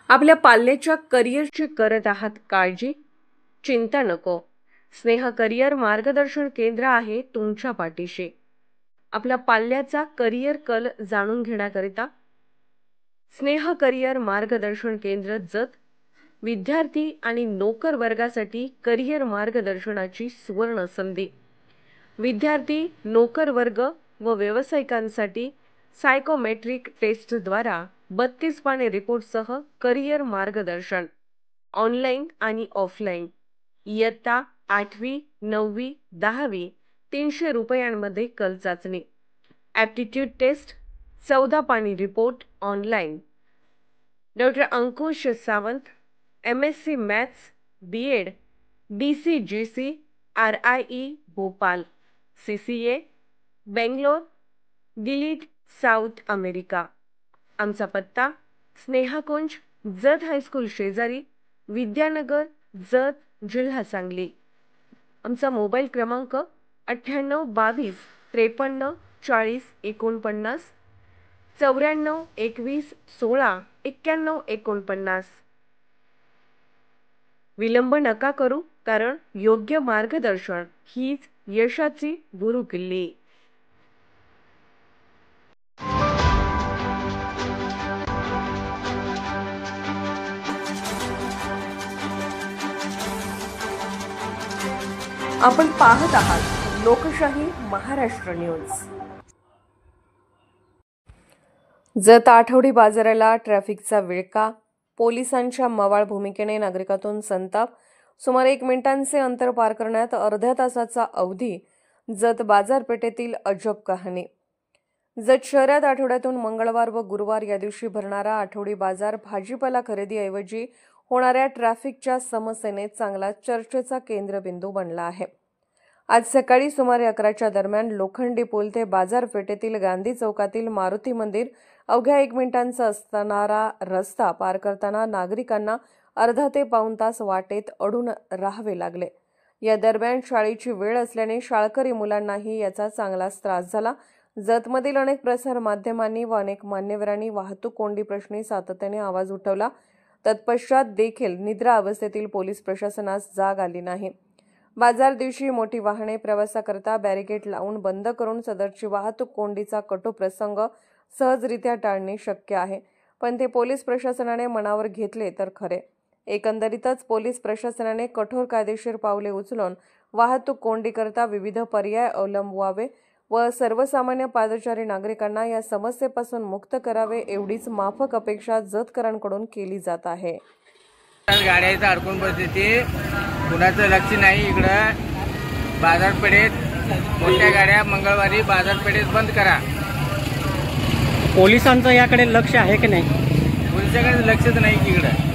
आपल्या पाल्याच्या करिअरची करत आहात काळजी? चिंता नको. स्नेह करिअर मार्गदर्शन केंद्र आहे तुमच्या पाठीशी. आपल्या पाल्याचा करिअर कल जाणून घेण्याकरिता स्नेह करिअर मार्गदर्शन केंद्र जत विद्यार्थी आणि नोकर वर्गासाठी करिअर मार्गदर्शनाची सुवर्ण संधी. विद्यार्थी, नोकर वर्ग व व्यावसायिकांसाठी सायकोमेट्रिक टेस्टद्वारा 32 पाने रिपोर्टसह करिअर मार्गदर्शन ऑनलाईन आणि ऑफलाईन. इयत्ता 8वी, 9वी, 10वी 300 रुपयांमध्ये कल चाचणी. ॲप्टिट्यूड टेस्ट 14 पानी report online. Doctor Ankush Sawant, MSc maths, BEd, DCGC, RIE Bhopal, CCA Bangalore, DLitt South America. आमचा पत्ता स्नेहाकुंज, जत हायस्कूल शेजारी, विद्यानगर, जत, जिल्हा सांगली. आमचा मोबाईल क्रमांक 98 22 53 40 49, 94 21 16 91 49. विलंब नका करू, कारण योग्य मार्गदर्शन हीच यशाची गुरुकिल्ली. आपण पाहत आहात लोकशाही महाराष्ट्र न्यूज. जत आठवडी बाजाराला ट्रॅफिकचा विळखा, पोलिसांच्या मवाळ भूमिकेने नागरिकातून संताप. सुमारे 1 मिनिटांचे अंतर पार करण्यात अर्ध्या तासाचा अवधी. जत बाजारपेठेतील अजब कहाणी. जत शहरात आठवड्यातून मंगळवार व गुरुवार या दिवशी भरणारा आठवडी बाजार भाजीपाला खरेदीऐवजी होणाऱ्या ट्रॅफिकच्या समस्येने चांगला चर्चेचा केंद्रबिंदू बनला आहे. आज सकाळी सुमारे 11च्या दरम्यान लोखंडी पूल ते बाजारपेठेतील गांधी चौकातील मारुती मंदिर अवघ्या 1 मिनिटांचा असणारा रस्ता पार करताना नागरिकांना अर्धा ते पाऊण तास वाटेत अडून राहावे लागले. या दरम्यान शाळेची वेळ असल्याने शाळकरी मुलांनाही याचा चांगलाच त्रास झाला. जतमधील अनेक प्रसार माध्यमांनी व अनेक मान्यवरांनी वाहतूक कोंडी प्रश्नी सातत्याने आवाज उठवला. तत्पश्चात देखील निद्रा अवस्थेतील पोलीस प्रशासनास जाग आली नाही. बाजार दिवशी मोठी वाहने प्रवासाकरता बॅरिकेड लावून बंद करून सदरची वाहतूक कोंडीचा कटू प्रसंग सहजरित्या टाळणे शक्य आहे, पण ते पोलीस प्रशासनाने मनावर घेतले तर खरे. एकंदरीतच पोलीस प्रशासनाने कठोर कायदेशीर पावले उचलून वाहतूक कोंडीकरता विविध पर्याय अवलंबवावे व सर्वसामान्य पादचारी नागरिकांना या समस्येपासून मुक्त करावे एवढीच माफक अपेक्षा जतकरांकडून केली जात आहे. गाड्याचं अडकून परिस्थिती, कुणाचं लक्ष नाही. इकडं बाजारपेठेत मोठ्या गाड्या मंगळवारी बाजारपेठेत बंद करा. पोलिसांचं याकडे लक्ष आहे की नाही? पोलिसांकडे लक्षच नाही की इकडं.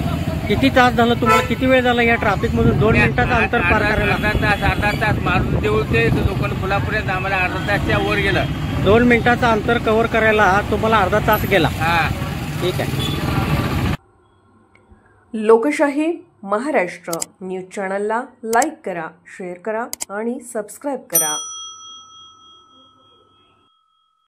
किती तास झालं तुम्हाला? किती वेळ झाला या ट्रॅफिक मधून 2 मिनिटाचं अंतर पार करायला? अर्धा तास मारून देऊ ते लोकांना फुलापर्यंत आम्हाला अर्धा तासच्या वर गेलं. 2 मिनिटाचं अंतर कव्हर करायला तुम्हाला अर्धा तास गेला. हा, ठीक आहे. लोकशाही महाराष्ट्र न्यूज चॅनलला लाईक करा, शेअर करा आणि सबस्क्राईब करा.